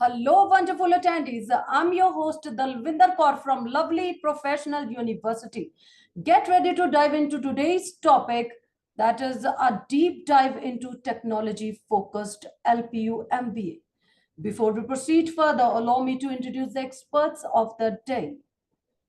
Hello, wonderful attendees. I'm your host, Dalvinder Kaur from Lovely Professional University. Get ready to dive into today's topic, that is a deep dive into technology-focused LPU MBA. Before we proceed further, allow me to introduce the experts of the day.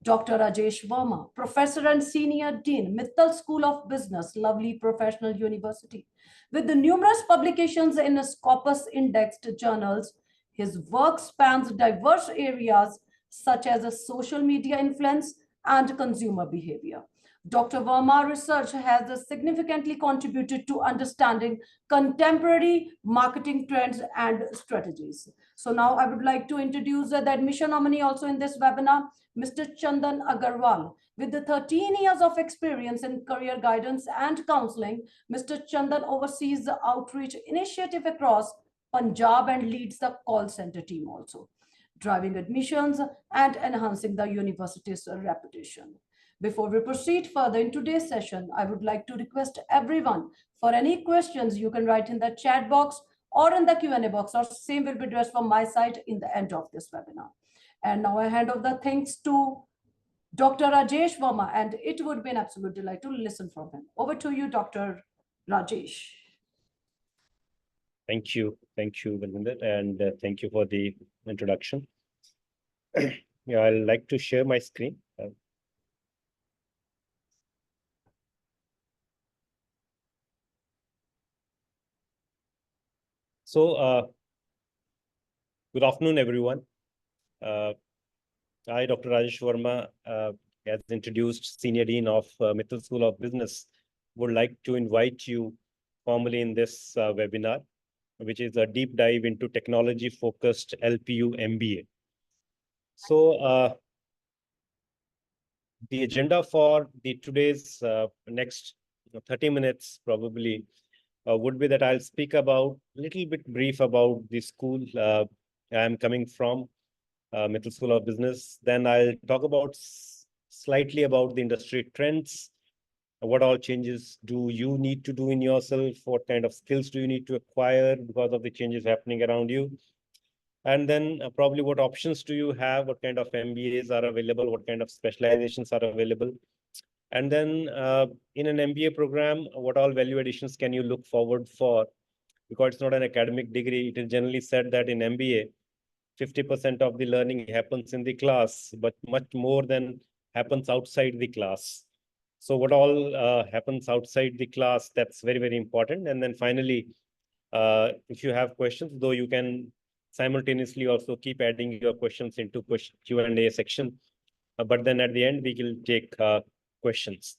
Dr. Rajesh Verma, Professor and Senior Dean, Mittal School of Business, Lovely Professional University. With the numerous publications in Scopus indexed journals, his work spans diverse areas such as social media influence and consumer behavior. Dr. Verma's research has significantly contributed to understanding contemporary marketing trends and strategies. So now I would like to introduce the admission nominee also in this webinar, Mr. Chandan Agarwal. With the 13 years of experience in career guidance and counseling, Mr. Chandan oversees the outreach initiative across Punjab and leads the call center team also, driving admissions and enhancing the university's reputation. Before we proceed further in today's session, I would like to request everyone for any questions you can write in the chat box or in the Q&A box, or same will be addressed from my side in the end of this webinar. And now I hand over the thanks to Dr. Rajesh Verma, and it would be an absolute delight to listen from him. Over to you, Dr. Rajesh. Thank you, Dalvinder, and thank you for the introduction. Yeah, I'd like to share my screen. Good afternoon, everyone. I, Dr. Rajesh Verma, as introduced, Senior Dean of Mittal School of Business, would like to invite you formally in this webinar, which is a deep dive into technology-focused LPU MBA. So the agenda for today's next 30 minutes probably would be that I'll speak about a little bit brief about the school I'm coming from, Mittal School of Business. Then I'll talk about slightly about the industry trends. What all changes do you need to do in yourself? What kind of skills do you need to acquire because of the changes happening around you? And then probably what options do you have? What kind of MBAs are available? What kind of specializations are available? And then in an MBA program, what all value additions can you look forward for? Because it's not an academic degree. It is generally said that in MBA, 50% of the learning happens in the class, but much more than happens outside the class. So what all happens outside the class, that's very, very important. And then finally, if you have questions, though you can simultaneously also keep adding your questions into Q&A section. But then at the end, we will take questions.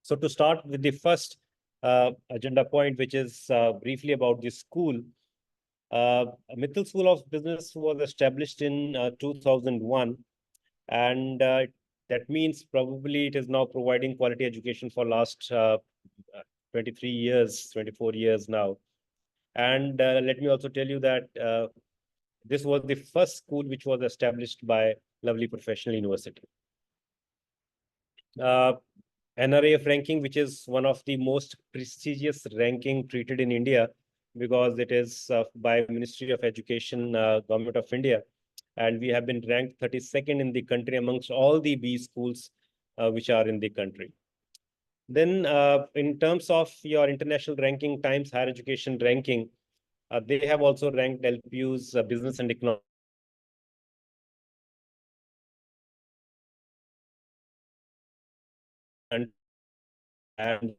So to start with the first agenda point, which is briefly about the school. Mittal School of Business was established in 2001, and that means probably it is now providing quality education for last 23 years, 24 years now. And let me also tell you that this was the first school which was established by Lovely Professional University. NRAF ranking, which is one of the most prestigious ranking treated in India, because it is by Ministry of Education, Government of India. And we have been ranked 32nd in the country amongst all the B schools which are in the country. Then in terms of your international ranking, Times Higher Education ranking, they have also ranked LPU's business and economics. And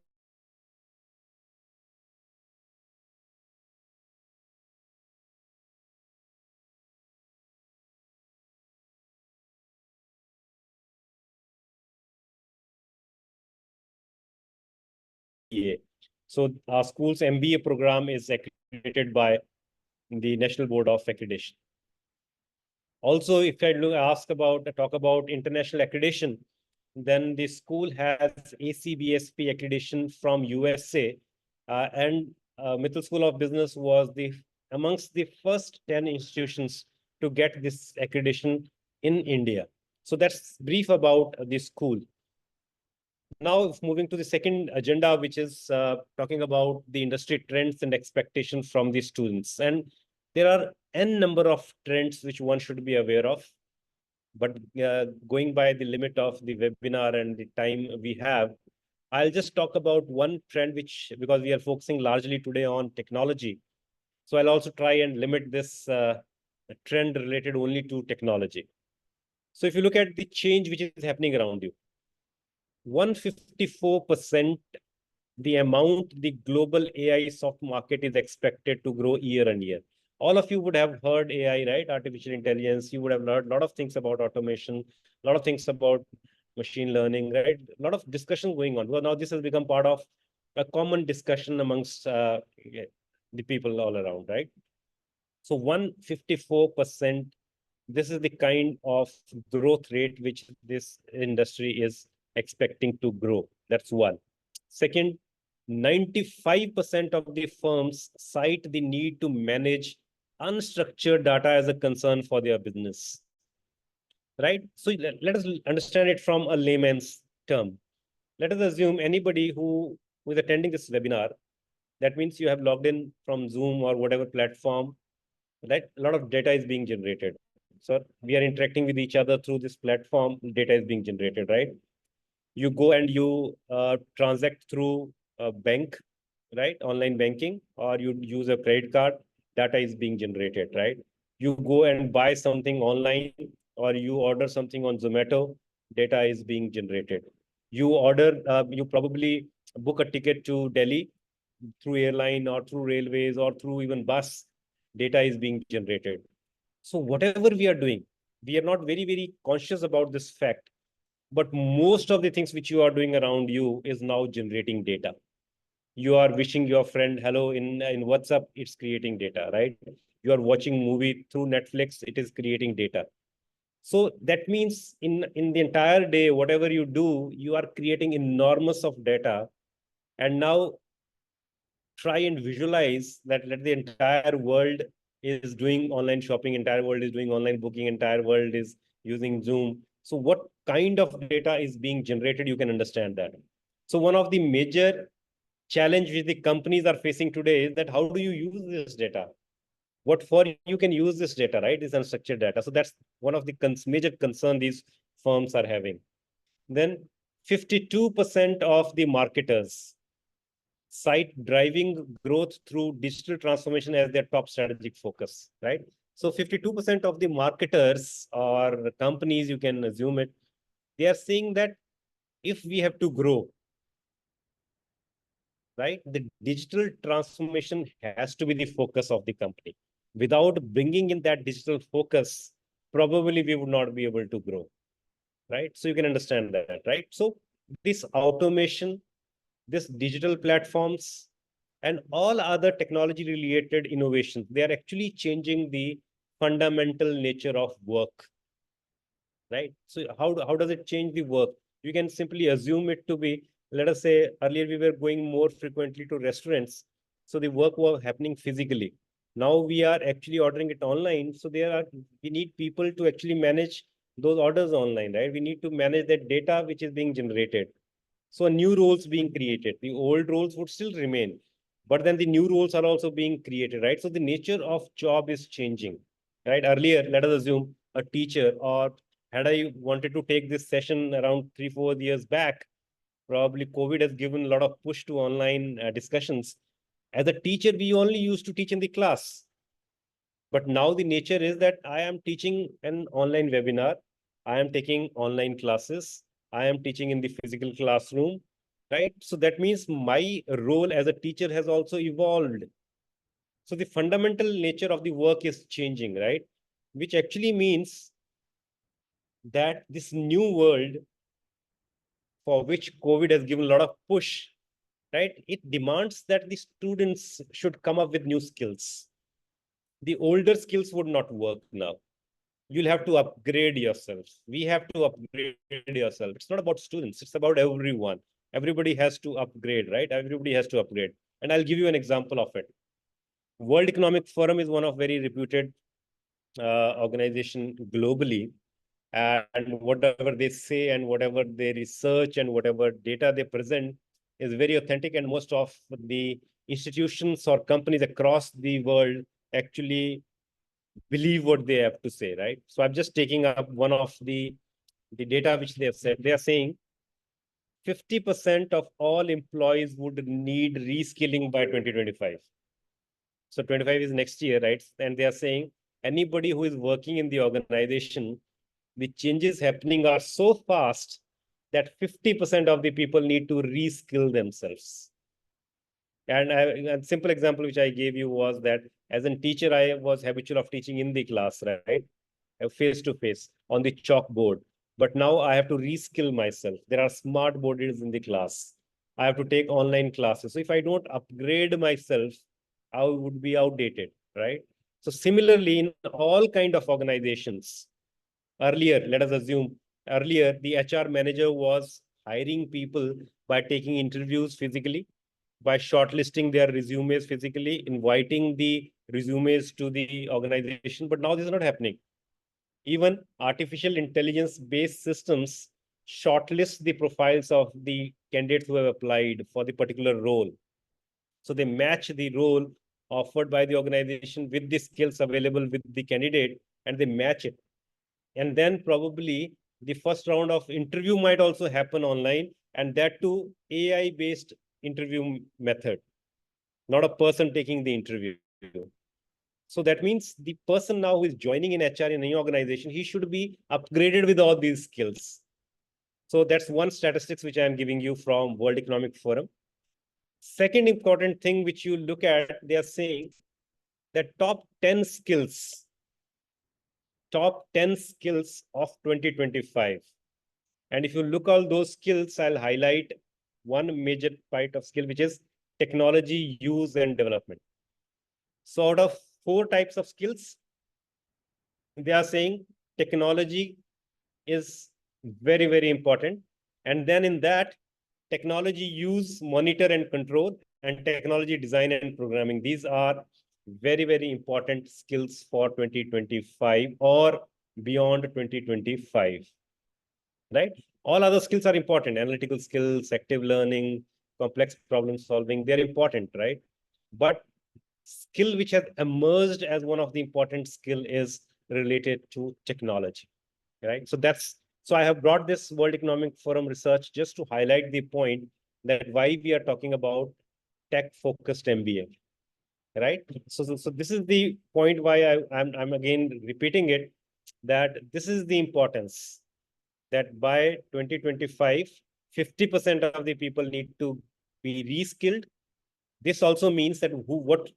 so our school's MBA program is accredited by the National Board of Accreditation. Also, if I talk about international accreditation, then the school has ACBSP accreditation from USA, and Mittal School of Business was amongst the first 10 institutions to get this accreditation in India. So that's brief about the school. Now, moving to the second agenda, which is talking about the industry trends and expectations from the students. And there are n number of trends which one should be aware of. But going by the limit of the webinar and the time we have, I'll just talk about one trend, which, because we are focusing largely today on technology, so I'll also try and limit this trend related only to technology. So if you look at the change which is happening around you, 154% the amount the global AI soft market is expected to grow year on year. All of you would have heard AI, right? Artificial intelligence. You would have heard a lot of things about automation, a lot of things about machine learning, right? A lot of discussion going on. Well, now this has become part of a common discussion amongst the people all around, right? So 154%, this is the kind of growth rate which this industry is expecting to grow. That's one. Second, 95% of the firms cite the need to manage unstructured data as a concern for their business, right? So let us understand it from a layman's term. Let us assume anybody who is attending this webinar, that means you have logged in from Zoom or whatever platform, right? A lot of data is being generated. So we are interacting with each other through this platform, data is being generated, right? You go and you transact through a bank, right? Online banking, or you use a credit card, data is being generated, right? You go and buy something online, or you order something on Zomato, data is being generated. You probably book a ticket to Delhi through airline or through railways or through even bus, data is being generated. So whatever we are doing, we are not very, very conscious about this fact, but most of the things which you are doing around you is now generating data. You are wishing your friend hello in WhatsApp, it's creating data, right? You are watching movie through Netflix, it is creating data. So that means in the entire day, whatever you do, you are creating enormous of data. And now try and visualize that the entire world is doing online shopping, entire world is doing online booking, entire world is using Zoom. So what kind of data is being generated? You can understand that. So one of the major challenge which the companies are facing today is that how do you use this data? What for you can use this data, right? This unstructured data. So that's one of the major concern these firms are having. Then 52% of the marketers cite driving growth through digital transformation as their top strategic focus, right? So 52% of the marketers or companies, you can assume it, they are saying that if we have to grow, right, the digital transformation has to be the focus of the company. Without bringing in that digital focus, probably we would not be able to grow, right? So you can understand that, right? So this automation, this digital platforms, and all other technology related innovations, they are actually changing the fundamental nature of work, right? So how does it change the work? You can simply assume it to be, let us say earlier we were going more frequently to restaurants, so the work was happening physically. Now we are actually ordering it online, so we need people to actually manage those orders online, right? We need to manage that data which is being generated. So new roles being created. The old roles would still remain, but then the new roles are also being created, right? So the nature of job is changing, right? Earlier, let us assume a teacher, or had I wanted to take this session around 3-4 years back, probably COVID has given a lot of push to online discussions. As a teacher, we only used to teach in the class. But now the nature is that I am teaching an online webinar. I am taking online classes. I am teaching in the physical classroom, right? So that means my role as a teacher has also evolved. So the fundamental nature of the work is changing, right? Which actually means that this new world for which COVID has given a lot of push, right? It demands that the students should come up with new skills. The older skills would not work now. You'll have to upgrade yourself. We have to upgrade yourself. It's not about students, it's about everyone. Everybody has to upgrade, right? Everybody has to upgrade. And I'll give you an example of it. World Economic Forum is one of very reputed organization globally. And whatever they say and whatever they research and whatever data they present is very authentic. And most of the institutions or companies across the world actually believe what they have to say, right? So I'm just taking up one of the data which they have said. They are saying 50% of all employees would need reskilling by 2025. So 25 is next year, right? And they are saying anybody who is working in the organization, the changes happening are so fast that 50% of the people need to reskill themselves. And a simple example which I gave you was that as a teacher, I was habitual of teaching in the class, right? Face to face on the chalkboard. But now I have to reskill myself. There are smart boards in the class. I have to take online classes. So if I don't upgrade myself, I would be outdated, right? So similarly, in all kind of organizations, earlier, let us assume, earlier the HR manager was hiring people by taking interviews physically, by shortlisting their resumes physically, inviting the resumes to the organization. But now this is not happening. Even artificial intelligence based systems shortlist the profiles of the candidates who have applied for the particular role. So they match the role offered by the organization with the skills available with the candidate, and they match it. And then probably the first round of interview might also happen online, and that too AI based interview method, not a person taking the interview. So that means the person now who is joining in HR in any organization, he should be upgraded with all these skills. So that's one statistics which I am giving you from World Economic Forum. Second important thing which you look at, they are saying that top 10 skills of 2025. And if you look all those skills, I'll highlight one major part of skill, which is technology use and development. So out of 4 types of skills, they are saying technology is very, very important. And then in that, technology use, monitor and control, and technology design and programming. These are very, very important skills for 2025 or beyond 2025, right? All other skills are important. Analytical skills, active learning, complex problem solving, they're important, right? But skill which has emerged as one of the important skill is related to technology, right? So I have brought this World Economic Forum research just to highlight the point that why we are talking about tech focused MBA, right? So this is the point why I'm again repeating it, that this is the importance that by 2025, 50% of the people need to be reskilled. This also means that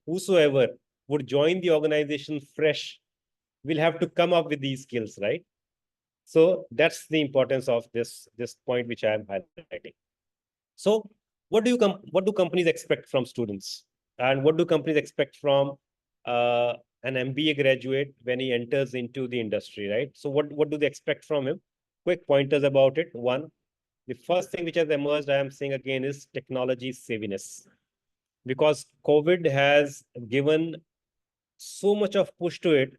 whosoever would join the organization fresh will have to come up with these skills, right? So that's the importance of this point which I am highlighting. So what do companies expect from students, and what do companies expect from an MBA graduate when he enters into the industry, right? So what do they expect from him? Quick pointers about it. One, the first thing which has emerged, I am saying again, is technology savviness, because COVID has given so much of push to it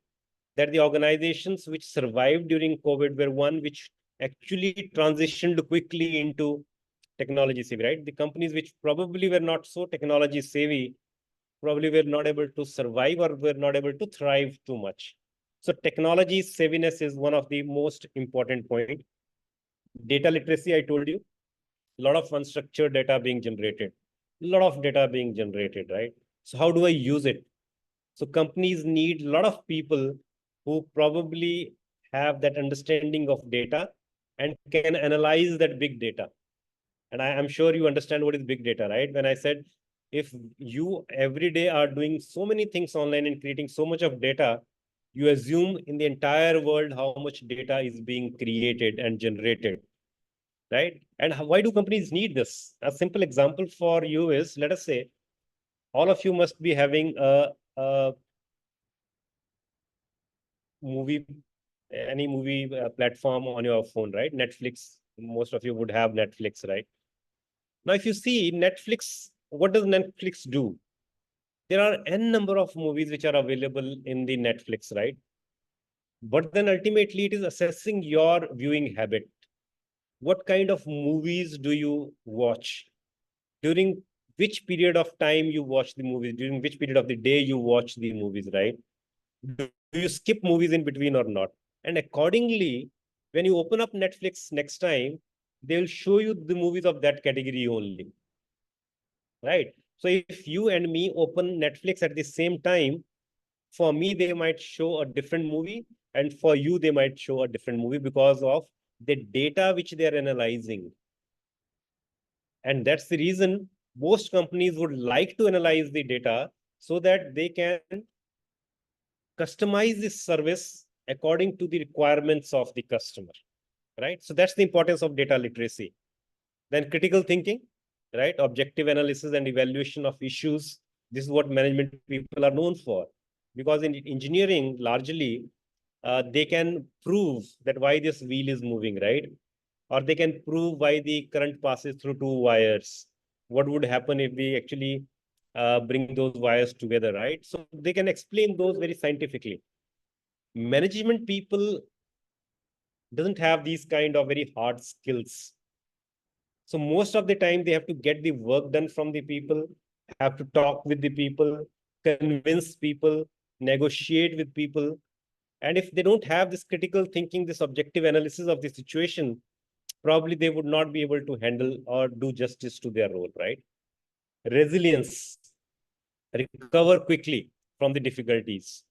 that the organizations which survived during COVID were one which actually transitioned quickly into technology savvy, right? The companies which probably were not so technology savvy probably were not able to survive or were not able to thrive too much. So technology savviness is one of the most important point. Data literacy, I told you, a lot of unstructured data being generated, a lot of data being generated, right? So how do I use it? So companies need a lot of people who probably have that understanding of data and can analyze that big data. And I'm sure you understand what is big data, right? When I said, if you every day are doing so many things online and creating so much of data, you assume in the entire world how much data is being created and generated, right? And why do companies need this? A simple example for you is, let us say, all of you must be having a movie, any movie platform on your phone, right? Netflix, most of you would have Netflix, right? Now, if you see Netflix, what does Netflix do? There are n number of movies which are available in the Netflix, right? But then ultimately it is assessing your viewing habit. What kind of movies do you watch? During which period of time you watch the movies? During which period of the day you watch the movies, right? you skip movies in between or not? And accordingly, when you open up Netflix next time, they will show you the movies of that category only, right? So if you and me open Netflix at the same time, for me, they might show a different movie, and for you, they might show a different movie because of the data which they are analyzing. And that's the reason most companies would like to analyze the data so that they can customize this service according to the requirements of the customer, right? So that's the importance of data literacy. Then critical thinking, right? Objective analysis and evaluation of issues. This is what management people are known for. Because in engineering, largely, they can prove that why this wheel is moving, right? Or they can prove why the current passes through two wires. What would happen if we actually bring those wires together, right? So they can explain those very scientifically. Management people doesn't have these kind of very hard skills. So most of the time they have to get the work done from the people, have to talk with the people, convince people, negotiate with people. And if they don't have this critical thinking, this objective analysis of the situation, probably they would not be able to handle or do justice to their role, right? Resilience, recover quickly from the difficulties,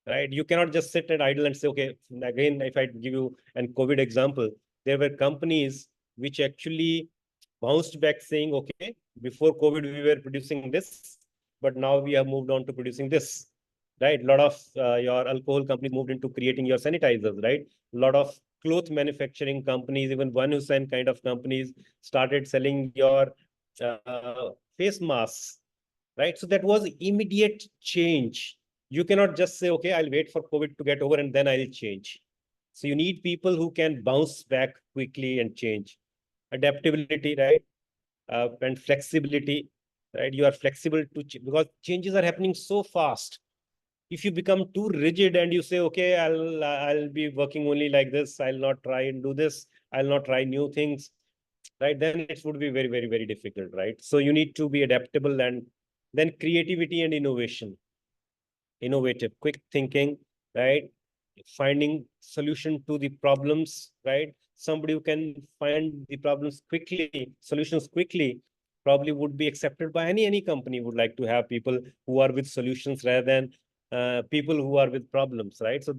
right? You cannot just sit and idle and say, okay, again, if I give you an COVID example, there were companies which actually bounced back saying, okay, before COVID, we were producing this, but now we have moved on to producing this, right? A lot of your alcohol companies moved into creating your sanitizers, right? A lot of cloth manufacturing companies, even One Hussein kind of companies started selling your face masks, right? So that was immediate change. You cannot just say, okay, I'll wait for COVID to get over and then I'll change. So you need people who can bounce back quickly and change. Adaptability, right? And flexibility, right? You are flexible to because changes are happening so fast. If you become too rigid and you say, okay, I'll be working only like this, I'll not try and do this, I'll not try new things, right? Then it would be very, very, very difficult, right? So you need to be adaptable. And then creativity and innovation, innovative, quick thinking, right? Finding solution to the problems, right? Somebody who can find the problems quickly, solutions quickly, probably would be accepted by any company. Would like to have people who are with solutions rather than people who are with problems, right? So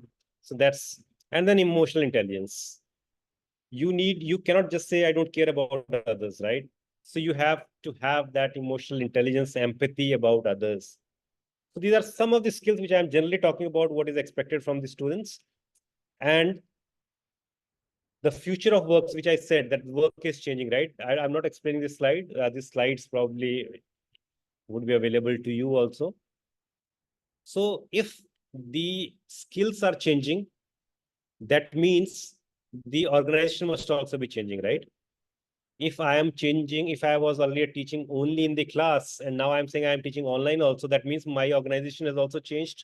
that's, and then emotional intelligence. You cannot just say I don't care about others, right? So you have to have that emotional intelligence, empathy about others. So these are some of the skills which I'm generally talking about, what is expected from the students. And the future of works, which I said that work is changing, right? I'm not explaining this slide. These slides probably would be available to you also. So if the skills are changing, that means the organization must also be changing, right? If I am changing, if I was earlier teaching only in the class and now I'm saying I'm teaching online also, that means my organization has also changed,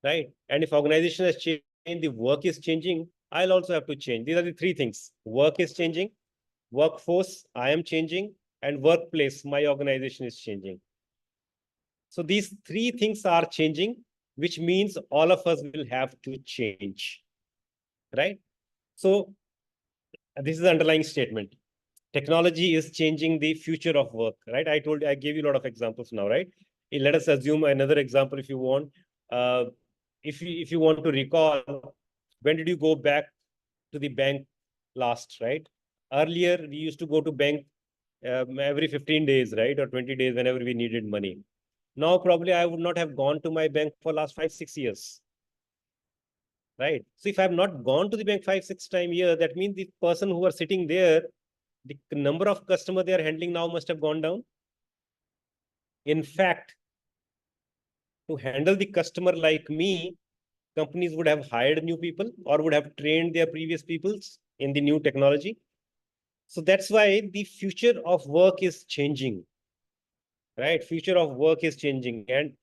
right? And if organization has changed, the work is changing, I'll also have to change. These are the three things. Work is changing, workforce, I am changing, and workplace, my organization is changing. So these three things are changing, which means all of us will have to change, right? So this is the underlying statement. Technology is changing the future of work, right? I gave you a lot of examples now, right? Let us assume another example if you want. Uh, if you want to recall, when did you go back to the bank last, right? Earlier, we used to go to bank every 15 days, right? Or 20 days whenever we needed money. Now, probably I would not have gone to my bank for last 5-6 years, right? So if I have not gone to the bank 5-6 times a year, that means the person who are sitting there, the number of customer they are handling now must have gone down. In fact, to handle the customer like me, companies would have hired new people or would have trained their previous peoples in the new technology. So that's why the future of work is changing, right? Future of work is changing. And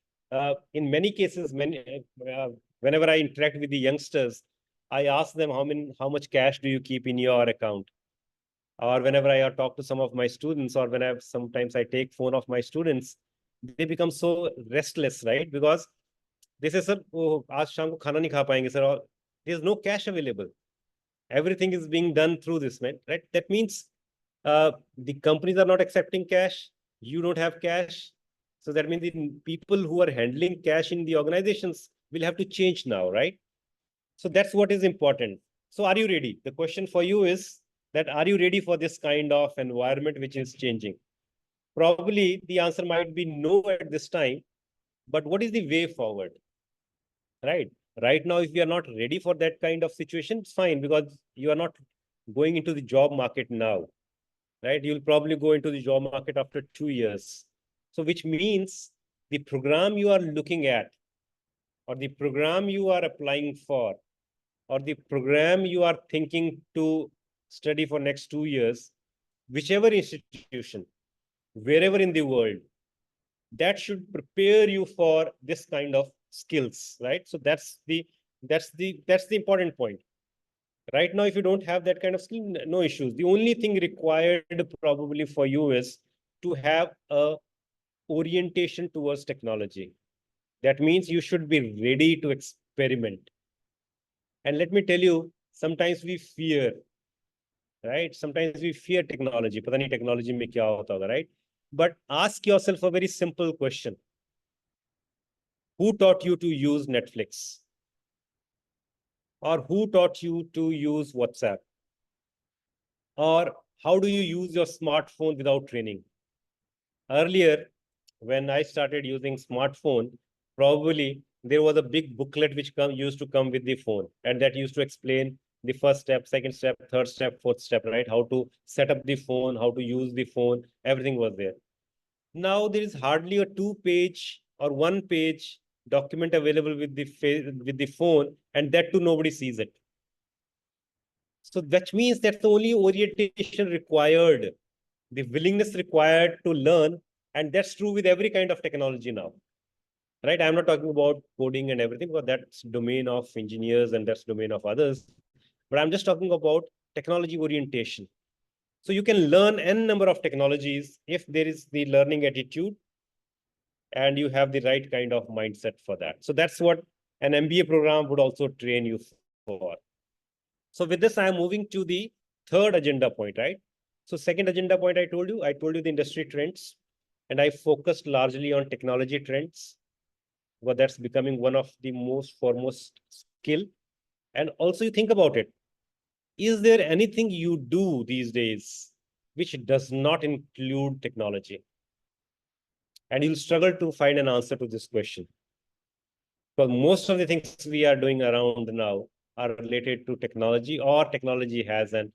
in many cases, whenever I interact with the youngsters, I ask them how much cash do you keep in your account? Or whenever I talk to some of my students, or when sometimes I take phone of my students, they become so restless, right? Because They say, sir, oh, aaj sham ko khana nahi kha payenge, sir. Or there's no cash available. Everything is being done through this, man, right? That means the companies are not accepting cash. You don't have cash. So that means the people who are handling cash in the organizations will have to change now, right? So that's what is important. So are you ready? The question for you is that are you ready for this kind of environment which is changing? Probably the answer might be no at this time, but what is the way forward? Right? Right now, if you are not ready for that kind of situation, it's fine because you are not going into the job market now, right? You'll probably go into the job market after 2 years. So which means the program you are looking at, or the program you are applying for, or the program you are thinking to study for next 2 years, whichever institution, wherever in the world, that should prepare you for this kind of skills, right? So that's the important point. Right now, if you don't have that kind of skill, no issues. The only thing required probably for you is to have a orientation towards technology. That means you should be ready to experiment. And let me tell you, sometimes we fear, right? Sometimes we fear technology. Pata nahi technology mein kya hota hoga, right? But ask yourself a very simple question. Who taught you to use Netflix? Or who taught you to use WhatsApp? Or how do you use your smartphone without training? Earlier, when I started using smartphone, probably there was a big booklet which used to come with the phone, and that used to explain the first step, second step, third step, fourth step, right? How to set up the phone, how to use the phone, everything was there. Now there is hardly a 2-page or 1-page document available with the phone, and that too nobody sees it. So that means that's the only orientation required, the willingness required to learn, and that's true with every kind of technology now, right? I'm not talking about coding and everything because that's domain of engineers and that's domain of others, but I'm just talking about technology orientation. So you can learn n number of technologies if there is the learning attitude and you have the right kind of mindset for that. So that's what an MBA program would also train you for. So with this, I'm moving to the third agenda point, right? So second agenda point, I told you the industry trends, and I focused largely on technology trends, but that's becoming one of the most foremost skill. And also you think about it, is there anything you do these days which does not include technology? And you'll struggle to find an answer to this question. Because most of the things we are doing around now are related to technology, or technology has a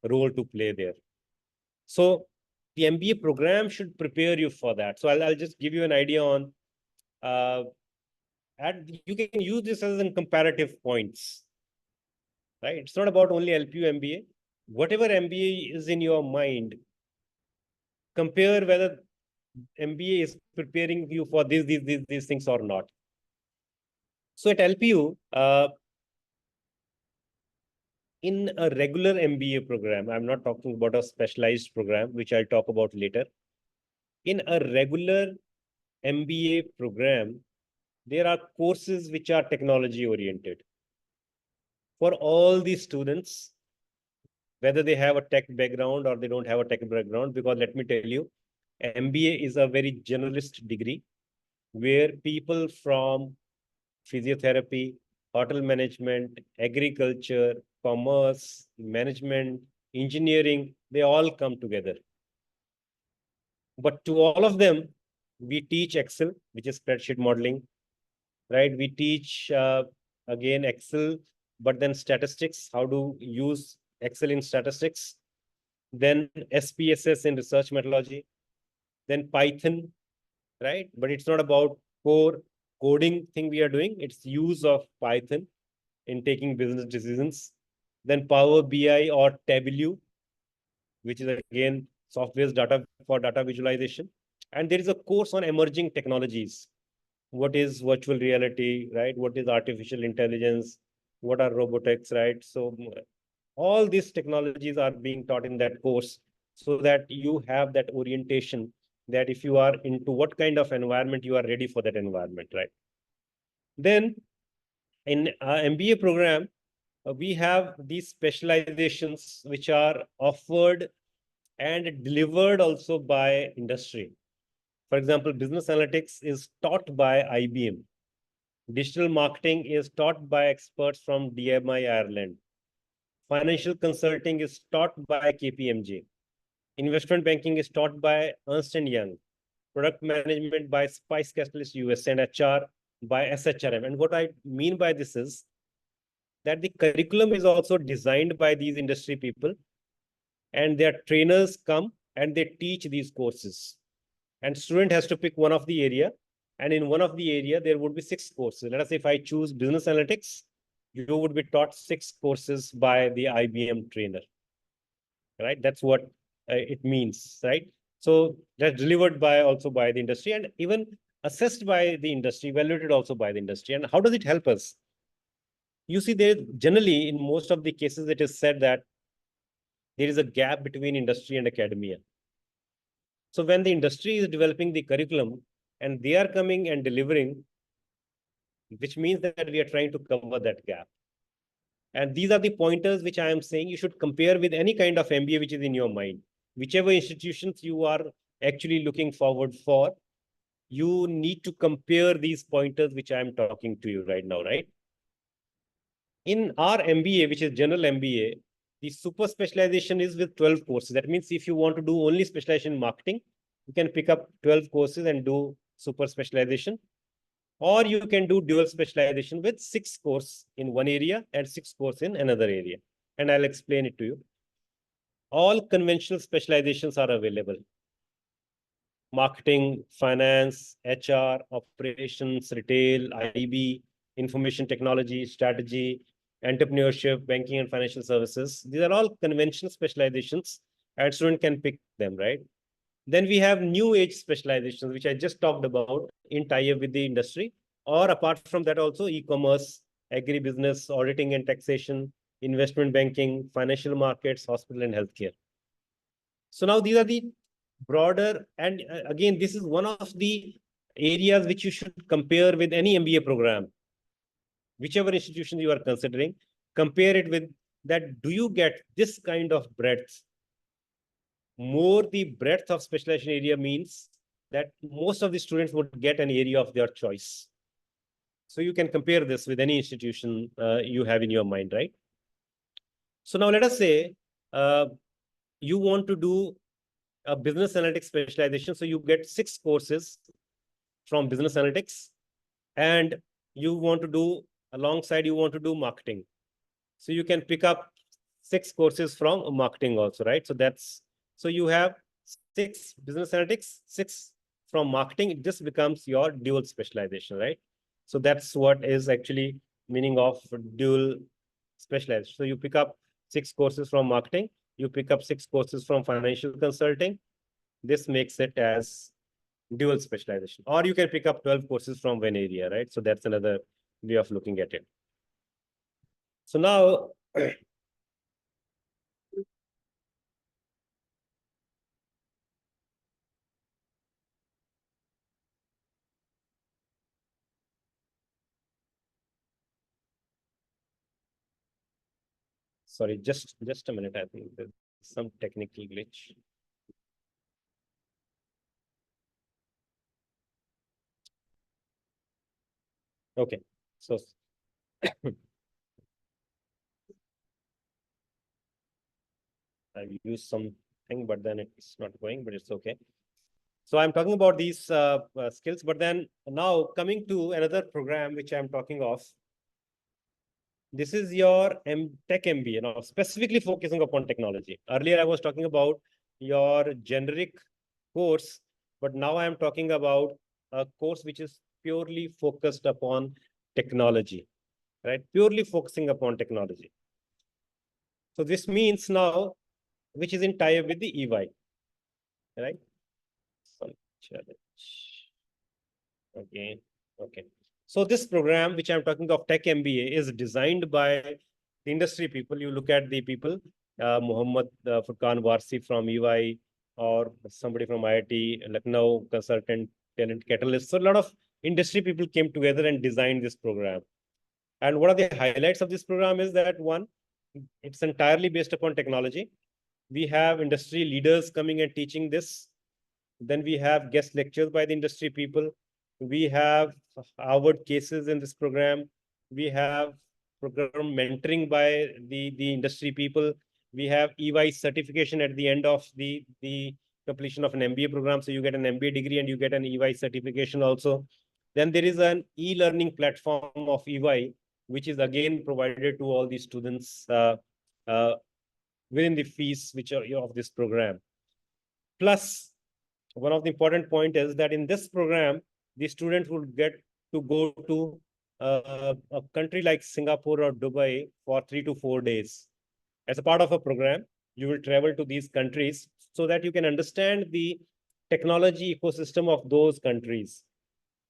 role to play there. So the MBA program should prepare you for that. So I'll just give you an idea on, you can use this as in comparative points, right? It's not about only LPU MBA. Whatever MBA is in your mind, compare whether MBA is preparing you for these things or not. So at LPU, in a regular MBA program, I'm not talking about a specialized program, which I'll talk about later. In a regular MBA program, there are courses which are technology oriented. For all the students, whether they have a tech background or they don't have a tech background, because let me tell you, MBA is a very generalist degree where people from physiotherapy, hotel management, agriculture, commerce, management, engineering, they all come together. But to all of them, we teach Excel, which is spreadsheet modeling, right? We teach, again, Excel, but then statistics, how to use Excel in statistics, then SPSS in research methodology, then Python, right? But it's not about core coding thing we are doing. It's use of Python in taking business decisions. Then Power BI or Tableau, which is again software's data for data visualization. And there is a course on emerging technologies. What is virtual reality, right? What is artificial intelligence? What are robotics, right? So all these technologies are being taught in that course so that you have that orientation that if you are into what kind of environment, you are ready for that environment, right? Then in MBA program, we have these specializations which are offered and delivered also by industry. For example, business analytics is taught by IBM. Digital marketing is taught by experts from DMI Ireland. Financial consulting is taught by KPMG. Investment banking is taught by Ernst & Young. Product management by Spice Catalyst US, and HR by SHRM. And what I mean by this is that the curriculum is also designed by these industry people, and their trainers come and they teach these courses. And student has to pick one of the area, and in one of the area there would be 6 courses. Let us say if I choose business analytics, you would be taught 6 courses by the IBM trainer, right? That's what it means, right? So that's delivered by also by the industry, and even assessed by the industry, evaluated also by the industry. And how does it help us? You see, there generally in most of the cases it is said that there is a gap between industry and academia. So when the industry is developing the curriculum and they are coming and delivering, which means that we are trying to cover that gap. And these are the pointers which I am saying you should compare with any kind of MBA which is in your mind. Whichever institutions you are actually looking forward for, you need to compare these pointers which I am talking to you right now, right? In our MBA, which is general MBA, the super specialization is with 12 courses. That means if you want to do only specialization in marketing, you can pick up 12 courses and do super specialization. Or you can do dual specialization with 6 courses in one area and 6 courses in another area. And I'll explain it to you. All conventional specializations are available. Marketing, finance, HR, operations, retail, IB, information technology, strategy, entrepreneurship, banking and financial services. These are all conventional specializations and student can pick them, right? Then we have new age specializations, which I just talked about in tie-up with the industry, or apart from that also e-commerce, agribusiness, auditing and taxation, investment banking, financial markets, hospital and healthcare. So now these are the broader, and again, this is one of the areas which you should compare with any MBA program. Whichever institution you are considering, compare it with that. Do you get this kind of breadth? More the breadth of specialization area means that most of the students would get an area of their choice. So you can compare this with any institution you have in your mind, right? So now let us say you want to do a business analytics specialization. So you get 6 courses from business analytics, and you want to do alongside, you want to do marketing. So you can pick up 6 courses from marketing also, right? So that's, so you have 6 business analytics, 6 from marketing. This becomes your dual specialization, right? So that's what is actually meaning of dual specialization. So you pick up 6 courses from marketing, you pick up 6 courses from financial consulting. This makes it as dual specialization. Or you can pick up 12 courses from one area, right? So that's another way of looking at it. So now, sorry, just a minute. I think there's some technical glitch. Okay, so I've used something, but then it's not going, but it's okay. So I'm talking about these skills, but then now coming to another program which I'm talking of. This is your Tech MBA, now specifically focusing upon technology. Earlier, I was talking about your generic course, but now I am talking about a course which is purely focused upon technology, right? Purely focusing upon technology. So this means now, which is in tie-up with the EY, right? Some challenge. Okay, okay. So this program, which I'm talking of, Tech MBA, is designed by the industry people. You look at the people, Muhammad Furqan Warsi from EY, or somebody from IIT, Lucknow, consultant, talent catalyst. So a lot of industry people came together and designed this program. And one of the highlights of this program is that one, it's entirely based upon technology. We have industry leaders coming and teaching this. Then we have guest lectures by the industry people. We have Harvard cases in this program. We have program mentoring by the industry people. We have EY certification at the end of the completion of an MBA program. So you get an MBA degree and you get an EY certification also. Then there is an e-learning platform of EY, which is again provided to all the students uh, within the fees which are of this program. Plus, one of the important point is that in this program, the students would get to go to a country like Singapore or Dubai for 3 to 4 days. As a part of a program, you will travel to these countries so that you can understand the technology ecosystem of those countries.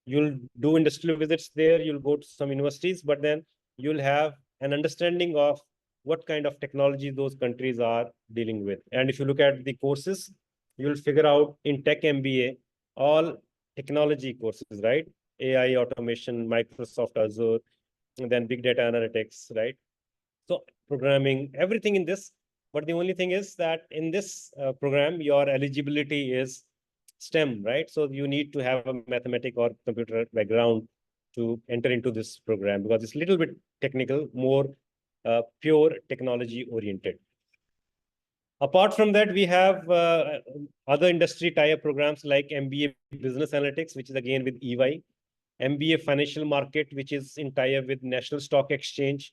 You'll do industrial visits there, you'll go to some universities, but then you'll have an understanding of what kind of technology those countries are dealing with. And if you look at the courses, you'll figure out in Tech MBA, all technology courses, right? AI, automation, Microsoft Azure, and then big data analytics, right? So programming, everything in this. But the only thing is that in this program, your eligibility is STEM, right? So you need to have a mathematic or computer background to enter into this program because it's a little bit technical, more pure technology oriented. Apart from that, we have other industry tie-up programs like MBA Business Analytics, which is again with EY, MBA Financial Market, which is in tie-up with National Stock Exchange,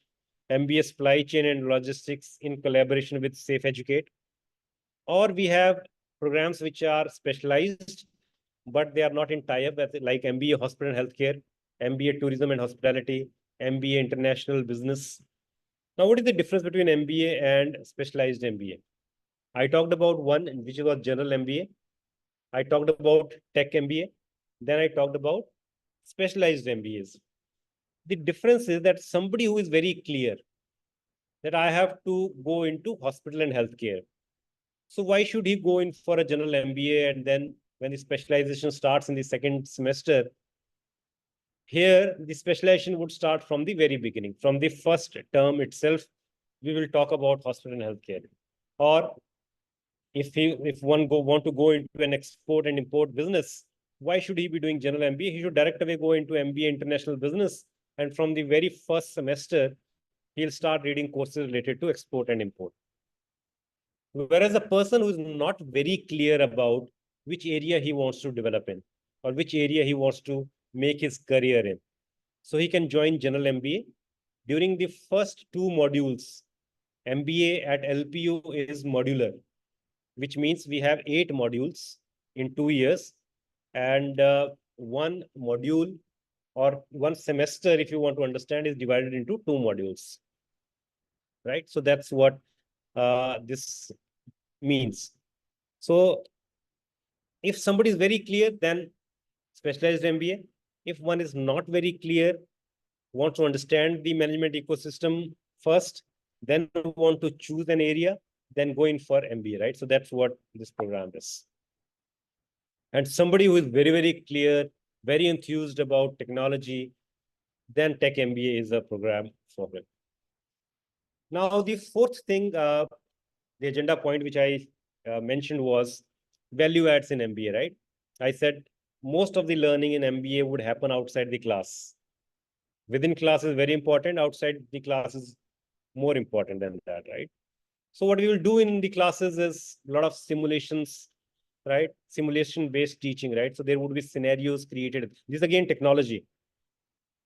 MBA Supply Chain and Logistics in collaboration with Safe Educate. Or we have programs which are specialized, but they are not in tie-up, like MBA Hospital and Healthcare, MBA Tourism and Hospitality, MBA International Business. Now, what is the difference between MBA and specialized MBA? I talked about one, which was General MBA. I talked about Tech MBA. Then I talked about specialized MBAs. The difference is that somebody who is very clear that I have to go into hospital and healthcare. So why should he go in for a general MBA and then when the specialization starts in the second semester, here the specialization would start from the very beginning. From the first term itself, we will talk about hospital and healthcare. Or if one want to go into an export and import business, why should he be doing general MBA? He should direct away go into MBA international business. And from the very first semester, he'll start reading courses related to export and import. Whereas a person who is not very clear about which area he wants to develop in or which area he wants to make his career in. So he can join general MBA. During the first 2 modules, MBA at LPU is modular, which means we have 8 modules in 2 years. And one module or one semester, if you want to understand, is divided into 2 modules. Right? So that's what this means. So if somebody is very clear, then specialized MBA. If one is not very clear, wants to understand the management ecosystem first, then want to choose an area, then go in for MBA, right? So that's what this program is. And somebody who is very, very clear, very enthused about technology, then Tech MBA is a program for them. Now, the fourth thing, the agenda point which I mentioned was value adds in MBA, right? I said most of the learning in MBA would happen outside the class. Within class is very important, outside the class is more important than that, right? So what we will do in the classes is a lot of simulations, right? Simulation-based teaching, right? So there would be scenarios created. This again, technology.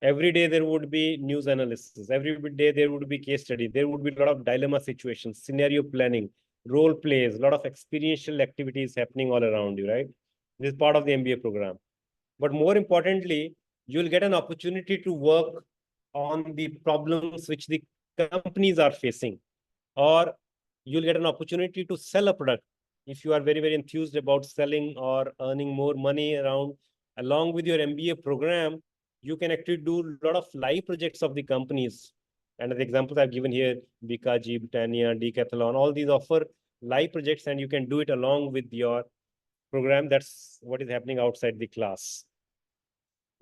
Every day there would be news analysis. Every day there would be case study. There would be a lot of dilemma situations, scenario planning, role plays, a lot of experiential activities happening all around you, right? This is part of the MBA program. But more importantly, you'll get an opportunity to work on the problems which the companies are facing, or you'll get an opportunity to sell a product. If you are very, very enthused about selling or earning more money around, along with your MBA program, you can actually do a lot of live projects of the companies. And the examples I've given here, BKG, Britannia, Decathlon, all these offer live projects and you can do it along with your program. That's what is happening outside the class.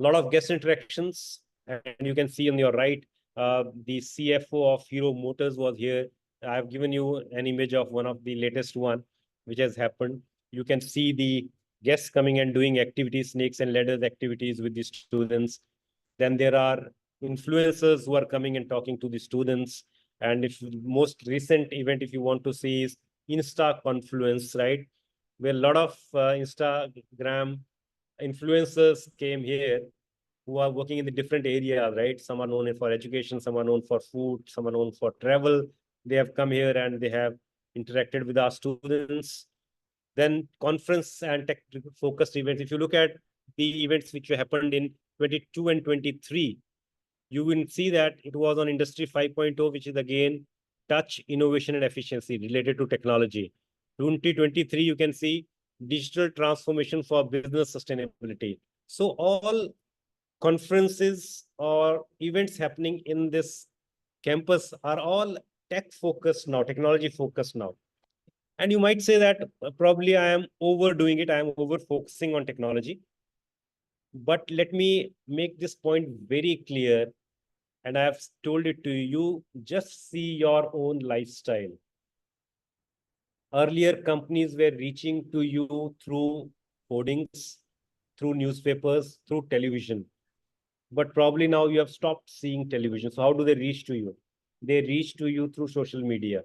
A lot of guest interactions, and you can see on your right, the CFO of Hero Motors was here. I've given you an image of one of the latest one, which has happened. You can see the guests coming and doing activities, snakes and ladders activities with the students. Then there are influencers who are coming and talking to the students. And if most recent event, if you want to see, is Insta Confluence, right? Where a lot of Instagram influencers came here who are working in the different areas, right? Some are known for education, some are known for food, some are known for travel. They have come here and they have interacted with our students. Then conference and tech focused events. If you look at the events which happened in 22 and 23, you will see that it was on Industry 5.0, which is again touch, innovation, and efficiency related to technology. 2023, you can see digital transformation for business sustainability. So all conferences or events happening in this campus are all tech focused now, technology focused now. And you might say that probably I am overdoing it. I am over focusing on technology. But let me make this point very clear. And I have told it to you, just see your own lifestyle. Earlier, companies were reaching to you through hoardings, through newspapers, through television. But probably now you have stopped seeing television. So how do they reach to you? They reach to you through social media.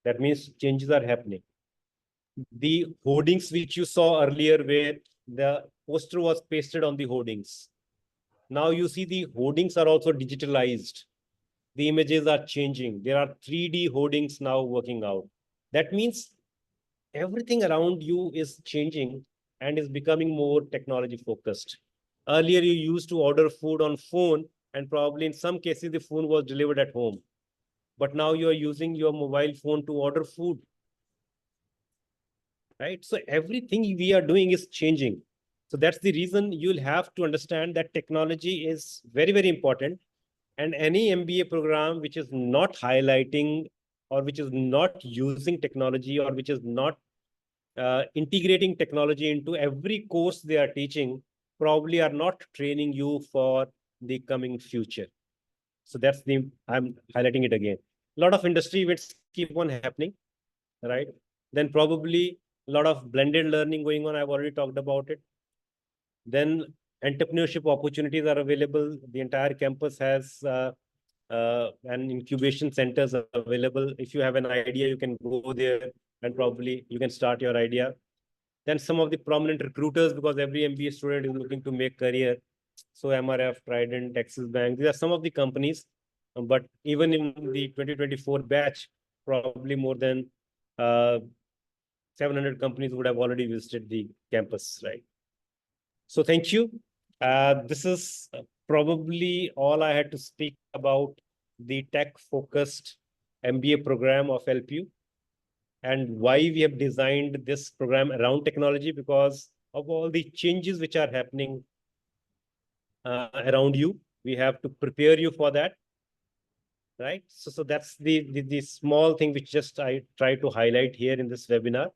That means changes are happening. The hoardings which you saw earlier where the poster was pasted on the hoardings. Now you see the hoardings are also digitalized. The images are changing. There are 3D hoardings now working out. That means everything around you is changing and is becoming more technology focused. Earlier, you used to order food on phone, and probably in some cases, the phone was delivered at home. But now you are using your mobile phone to order food. Right? So everything we are doing is changing. So that's the reason you'll have to understand that technology is very, very important. And any MBA program which is not highlighting or which is not using technology or which is not integrating technology into every course they are teaching probably are not training you for the coming future. So that's the, I'm highlighting it again. A lot of industry events keep on happening, right? Then probably a lot of blended learning going on. I've already talked about it. Then entrepreneurship opportunities are available. The entire campus has an incubation centers available. If you have an idea, you can go there and probably you can start your idea. Then some of the prominent recruiters, because every MBA student is looking to make career. So MRF, Trident, Axis Bank, these are some of the companies. But even in the 2024 batch, probably more than 700 companies would have already visited the campus, right? So thank you. This is probably all I had to speak about the tech-focused MBA program of LPU and why we have designed this program around technology, because of all the changes which are happening around you. We have to prepare you for that, right? So that's the small thing which just I try to highlight here in this webinar.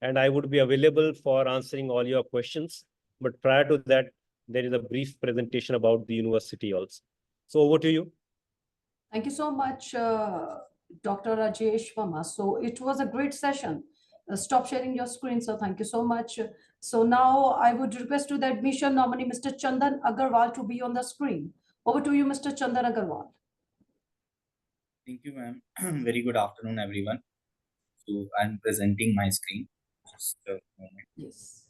And I would be available for answering all your questions. But prior to that, there is a brief presentation about the university also. So over to you. Thank you so much, Dr. Rajesh Verma. So it was a great session. Stop sharing your screen, sir. Thank you so much. So now I would request to the admission nominee, Mr. Chandan Agarwal, to be on the screen. Over to you, Mr. Chandan Agarwal. Thank you, ma'am. Very good afternoon, everyone. So I'm presenting my screen. Just a moment. Yes.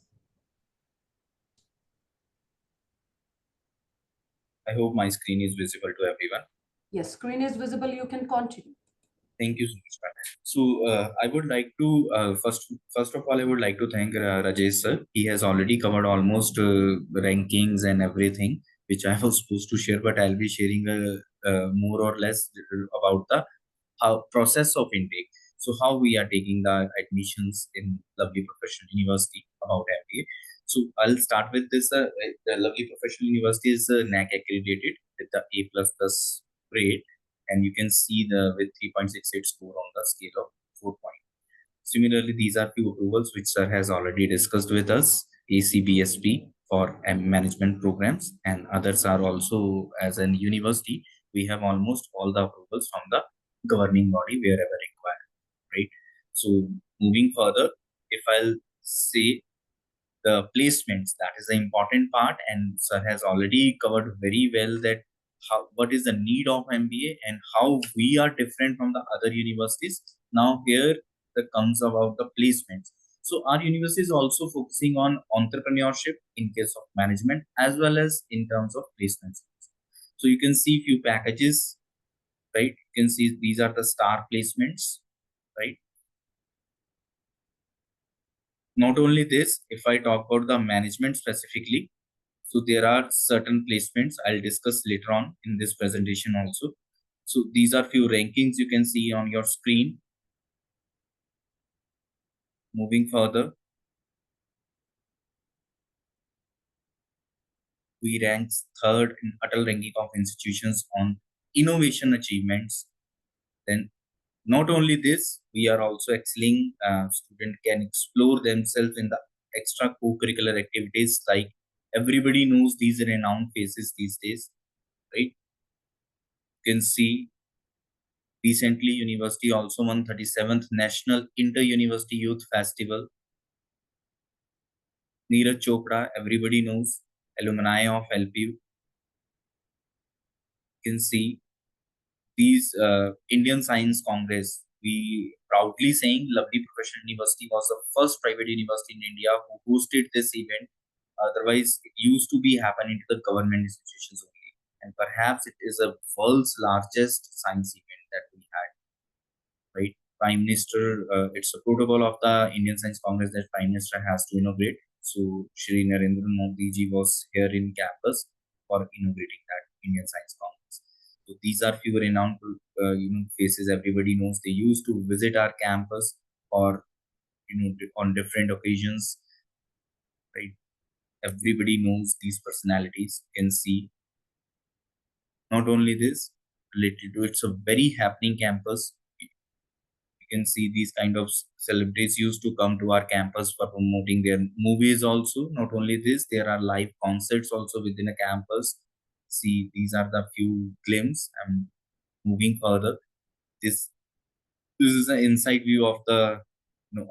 I hope my screen is visible to everyone. Yes, screen is visible. You can continue. Thank you so much, ma'am. So I would like to first of all, I would like to thank Rajesh sir. He has already covered almost rankings and everything which I was supposed to share, but I'll be sharing more or less about the process of intake. So how we are taking the admissions in Lovely Professional University about MBA. So I'll start with this. The Lovely Professional University is NAC accredited with the A++ grade, and you can see the with 3.68 score on the scale of 4 point. Similarly, these are few approvals which sir has already discussed with us. ACBSP for management programs, and others are also, as an university, we have almost all the approvals from the governing body wherever required, right? So moving further, if I'll say the placements, that is the important part, and sir has already covered very well that how what is the need of MBA and how we are different from the other universities. Now here the comes about the placements. So our university is also focusing on entrepreneurship in case of management as well as in terms of placements. So you can see few packages, right? You can see these are the star placements, right? Not only this, if I talk about the management specifically, so there are certain placements I'll discuss later on in this presentation also. So these are few rankings you can see on your screen. Moving further, we rank third in Atal ranking of institutions on innovation achievements. Then not only this, we are also excelling. Student can explore themselves in the extra co-curricular activities, like everybody knows these are renowned faces these days, right? You can see recently university also won 37th National Inter-University Youth Festival. Neeraj Chopra, everybody knows, alumni of LPU. You can see these Indian Science Congress. We proudly saying Lovely Professional University was the first private university in India who hosted this event. Otherwise, it used to be happening into the government institutions only. And perhaps it is a world's largest science event that we had, right? Prime Minister, it's a protocol of the Indian Science Congress that Prime Minister has to inaugurate. So Shri Narendra Modi ji was here in campus for inaugurating that Indian Science Congress. So these are few renowned, faces. Everybody knows they used to visit our campus or on different occasions, right? Everybody knows these personalities. You can see. Not only this, related to it's a very happening campus. You can see these kind of celebrities used to come to our campus for promoting their movies also. Not only this, there are live concerts also within a campus. See, these are the few glimpses. I'm moving further. This this is an inside view of the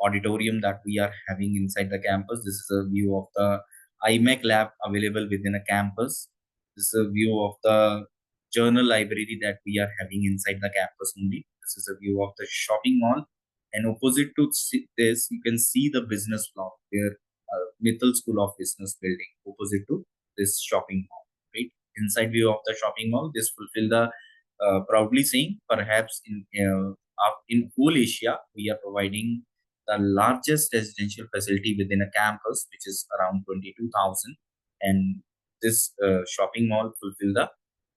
auditorium that we are having inside the campus. This is a view of the iMac lab available within a campus. This is a view of the journal library that we are having inside the campus only. This is a view of the shopping mall. And opposite to this, you can see the business block where Mithil School of Business building opposite to this shopping mall. Right, inside view of the shopping mall. This fulfill the proudly saying perhaps in whole Asia we are providing the largest residential facility within a campus, which is around 22,000, and this shopping mall fulfill the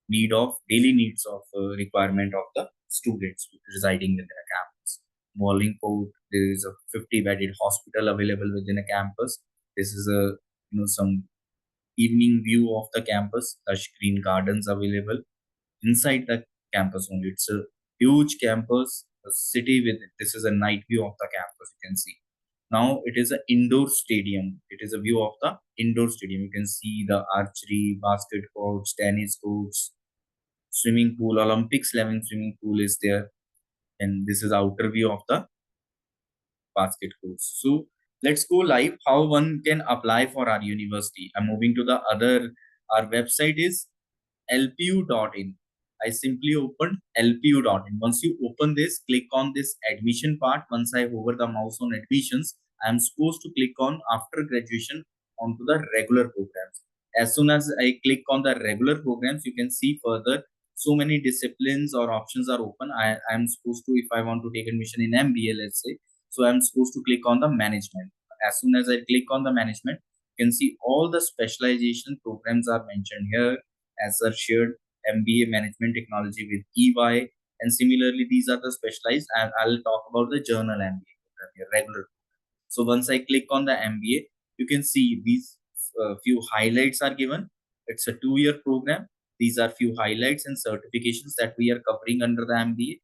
need of daily needs of requirement of the students residing within a campus. Wallingford, there is a 50-bedded hospital available within a campus. This is a some evening view of the campus. Lush green gardens available inside the campus only. It's a huge campus, a city with this is a night view of the campus. You can see. Now it is an indoor stadium. It is a view of the indoor stadium. You can see the archery, basket courts, tennis courts, swimming pool, Olympics 11 swimming pool is there. And this is outer view of the basket courts. So let's go live how one can apply for our university. I'm moving to the other, our website is lpu.in. I simply opened lpu.in. Once you open this, click on this admission part. Once I hover the mouse on admissions, I'm supposed to click on after graduation onto the regular programs. As soon as I click on the regular programs, you can see further so many disciplines or options are open. I'm supposed to, if I want to take admission in MBA, let's say, so I'm supposed to click on the management. As soon as I click on the management, you can see all the specialization programs are mentioned here as are shared. MBA Management Technology with EY, and similarly these are the specialized, and I'll talk about the journal MBA program here, regular. So once I click on the MBA, you can see these few highlights are given. It's a 2-year program. These are few highlights and certifications that we are covering under the MBA.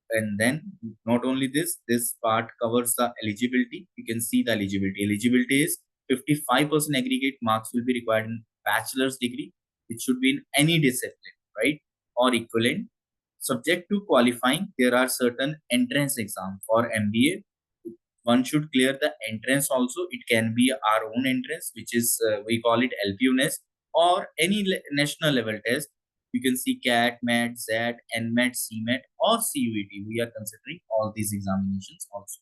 And then not only this part covers the eligibility. You can see the eligibility. Eligibility is 55% aggregate marks will be required in bachelor's degree. It should be in any discipline, right? Or equivalent. Subject to qualifying, there are certain entrance exams for MBA. One should clear the entrance also. It can be our own entrance, which is, we call it LPU NEST, or any national level test. You can see CAT, MAT, ZAT, NMAT, CMAT, or CUET. We are considering all these examinations also.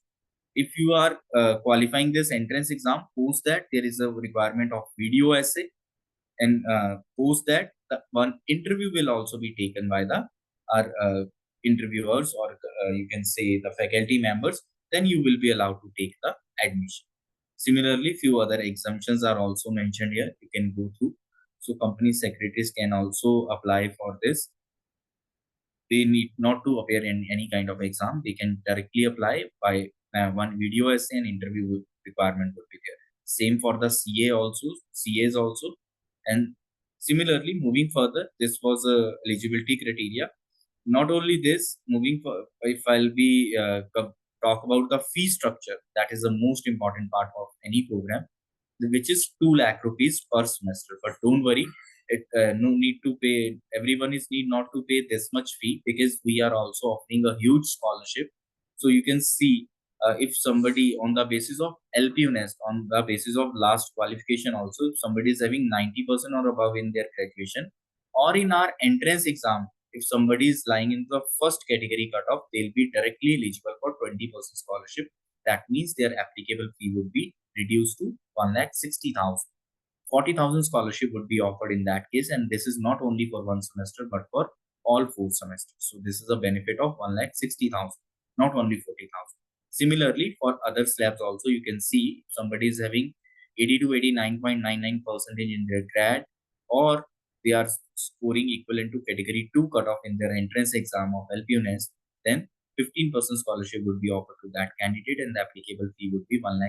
If you are qualifying this entrance exam, post that there is a requirement of video essay, and post that the one interview will also be taken by the our interviewers, or you can say the faculty members. Then you will be allowed to take the admission. Similarly, few other exemptions are also mentioned here. You can go through. So company secretaries can also apply for this. They need not to appear in any kind of exam. They can directly apply by one video essay and interview requirement would be there. Same for the CA also, CAs also. And similarly, moving further, this was a eligibility criteria. Not only this, moving for, if I'll be talk about the fee structure, that is the most important part of any program, which is 2 lakh rupees per semester. But don't worry, no need to pay. Everyone is need not to pay this much fee, because we are also offering a huge scholarship. So you can see, if somebody on the basis of LPU NEST, on the basis of last qualification also, if somebody is having 90% or above in their graduation, or in our entrance exam, if somebody is lying in the first category cutoff, they'll be directly eligible for 20% scholarship. That means their applicable fee would be reduced to 1,60,000. 40,000 scholarship would be offered in that case, and this is not only for one semester but for all 4 semesters. So this is a benefit of 1,60,000, not only 40,000. Similarly, for other slabs also, you can see somebody is having 80 to 89.99% in their grad, or they are scoring equivalent to category 2 cutoff in their entrance exam of LPU NEST, then 15% scholarship would be offered to that candidate, and the applicable fee would be 1,70,000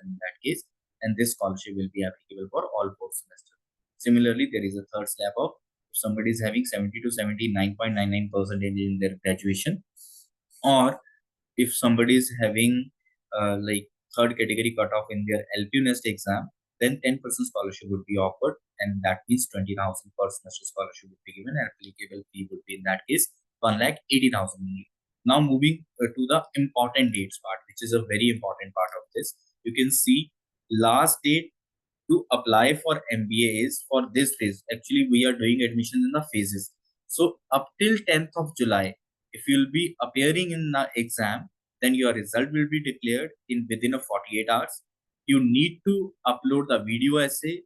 in that case. And this scholarship will be applicable for all 4 semesters. Similarly, there is a third slab of, if somebody is having 70 to 79.99% in their graduation, or if somebody is having like third category cutoff in their LPU NEST exam, then 10% scholarship would be offered, and that means 20,000 per semester scholarship would be given, and applicable fee would be in that case 1,80,000 only. Now moving to the important dates part, which is a very important part of this. You can see last date to apply for MBA is for this phase. Actually, we are doing admission in the phases. So up till 10th of July, if you'll be appearing in the exam, then your result will be declared in within a 48 hours. You need to upload the video essay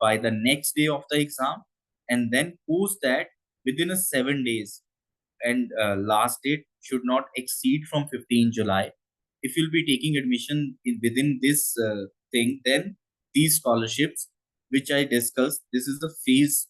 by the next day of the exam, and then post that within a 7 days. And last date should not exceed from 15 July. If you'll be taking admission within this thing, then these scholarships, which I discussed, this is the phase,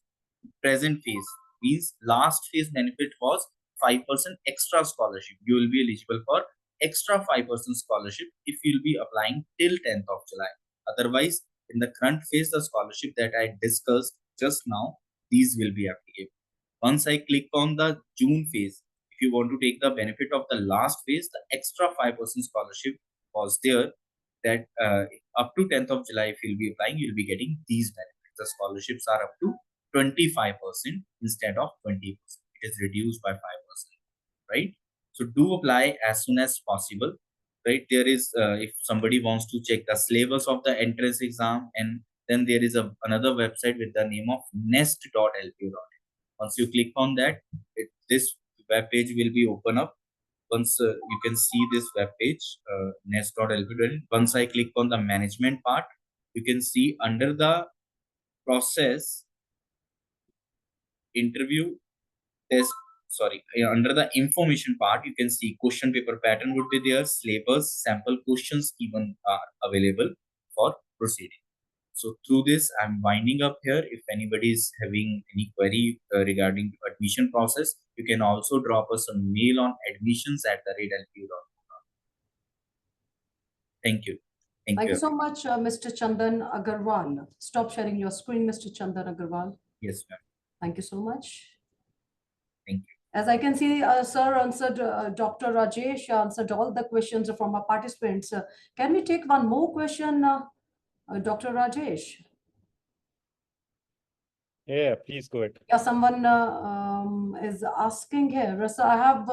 present phase, means last phase benefit was 5% extra scholarship. You will be eligible for extra 5% scholarship if you'll be applying till 10th of July. Otherwise, in the current phase, the scholarship that I discussed just now, these will be applicable. Once I click on the June phase, if you want to take the benefit of the last phase, the extra 5% scholarship was there, that up to 10th of July, if you'll be applying, you'll be getting these benefits. The scholarships are up to 25% instead of 20%. It is reduced by 5%, right? So do apply as soon as possible, right? There is, if somebody wants to check the syllabus of the entrance exam, and then there is another website with the name of nest.lpu. Once you click on that, this web page will be open up. Once you can see this web page, nest.lp. Once I click on the management part, you can see under the process, interview, test, under the information part, you can see question paper pattern would be there, syllabus, sample questions even are available for proceeding. So through this, I'm winding up here. If anybody is having any query regarding admission process, you can also drop us a mail on admissions@lpu.com. Thank you. Thank you so much, Mr. Chandan Agarwal. Stop sharing your screen, Mr. Chandan Agarwal. Yes, ma'am. Thank you so much. Thank you. As I can see, sir answered, Dr. Rajesh answered all the questions from our participants. Can we take one more question, Dr. Rajesh. Yeah, please go ahead. Yeah, someone is asking here. So I have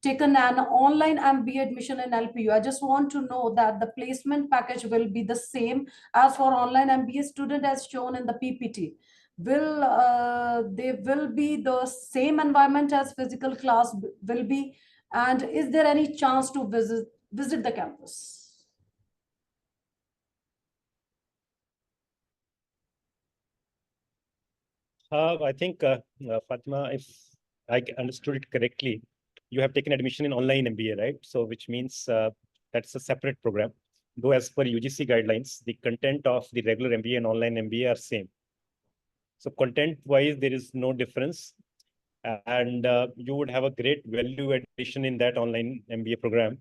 taken an online MBA admission in LPU. I just want to know that the placement package will be the same as for online MBA student as shown in the PPT. Will they will be the same environment as physical class will be, and is there any chance to visit the campus? I think, Fatima, if I understood it correctly, you have taken admission in online MBA, right? So which means that's a separate program. Though as per UGC guidelines, the content of the regular MBA and online MBA are same. So content-wise, there is no difference. And you would have a great value addition in that online MBA program.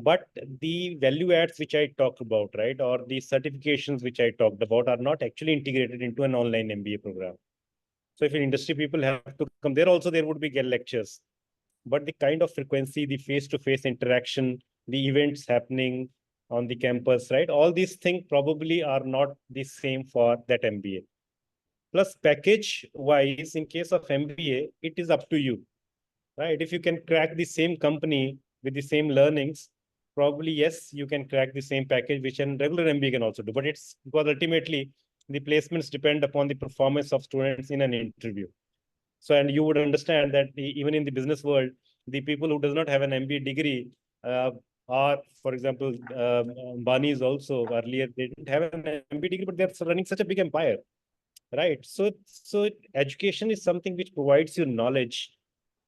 But the value adds which I talked about, right, or the certifications which I talked about are not actually integrated into an online MBA program. So if industry people have to come there, also there would be lectures. But the kind of frequency, the face-to-face interaction, the events happening on the campus, right? All these things probably are not the same for that MBA. Plus package-wise, in case of MBA, it is up to you, right? If you can crack the same company with the same learnings, probably yes, you can crack the same package, which a regular MBA can also do. But it's because ultimately the placements depend upon the performance of students in an interview. So, and you would understand that even in the business world, the people who does not have an MBA degree are, for example, Bani's also earlier, they didn't have an MBA degree, but they're running such a big empire, right? So education is something which provides you knowledge,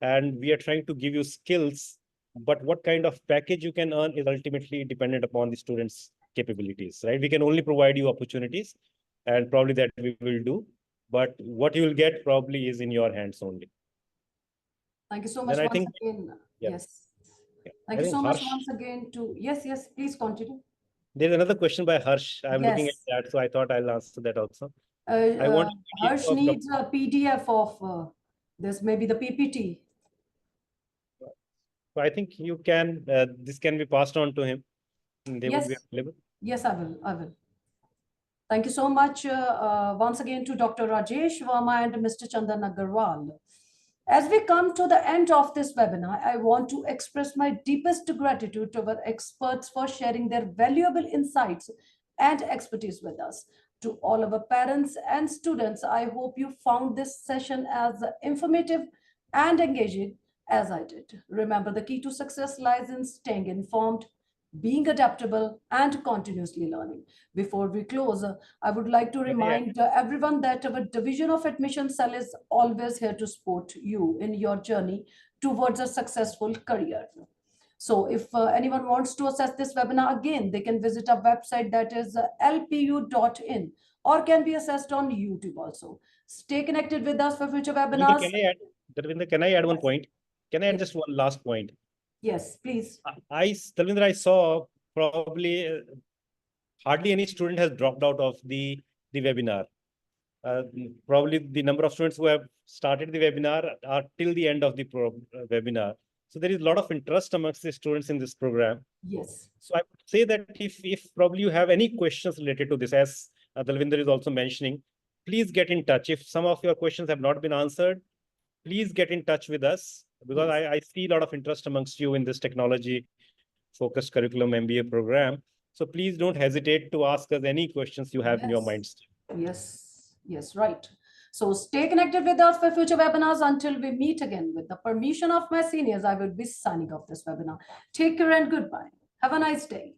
and we are trying to give you skills. But what kind of package you can earn is ultimately dependent upon the students' capabilities, right? We can only provide you opportunities, and probably that we will do. But what you will get probably is in your hands only. Thank you so much Then I once think, again. yeah. Yes. Yeah. Thank I you think so much Harsh, once again to, yes, please continue. there's another question by Harsh. I'm looking at Yes. that, so I thought I'll answer that also. Uh, I uh, want a PDF Harsh of needs a PDF of this, maybe the PPT. So I think you can, this can be passed on to him. And they would be Yes, available. yes, I will. Thank you so much once again to Dr. Rajesh Verma and Mr. Chandan Agarwal. As we come to the end of this webinar, I want to express my deepest gratitude to our experts for sharing their valuable insights and expertise with us. To all our parents and students, I hope you found this session as informative and engaging as I did. Remember, the key to success lies in staying informed, being adaptable, and continuously learning. Before we close, I would like to remind everyone that our Division of Admission Cell is always here to support you in your journey towards a successful career. So if anyone wants to access this webinar again, they can visit our website, that is lpu.in, or can be accessed on YouTube also. Stay connected with us for future webinars. Darvinder, can I add one Yes. point? Can I add Yes. just one last point? Yes, please. Darvinder, I saw probably hardly any student has dropped out of the webinar. Probably the number of students who have started the webinar are till the end of the webinar. So there is a lot of interest amongst the students in this program. Yes. So I would say that if probably you have any questions related to this, as Dalvinder is also mentioning, please get in touch. If some of your questions have not been answered, please get in touch with us, because Yes. I see a lot of interest amongst you in this technology focused curriculum MBA program. So please don't hesitate to ask us any questions you have in your minds. Yes, right. So stay connected with us for future webinars until we meet again. With the permission of my seniors, I will be signing off this webinar. Take care and goodbye. Have a nice day.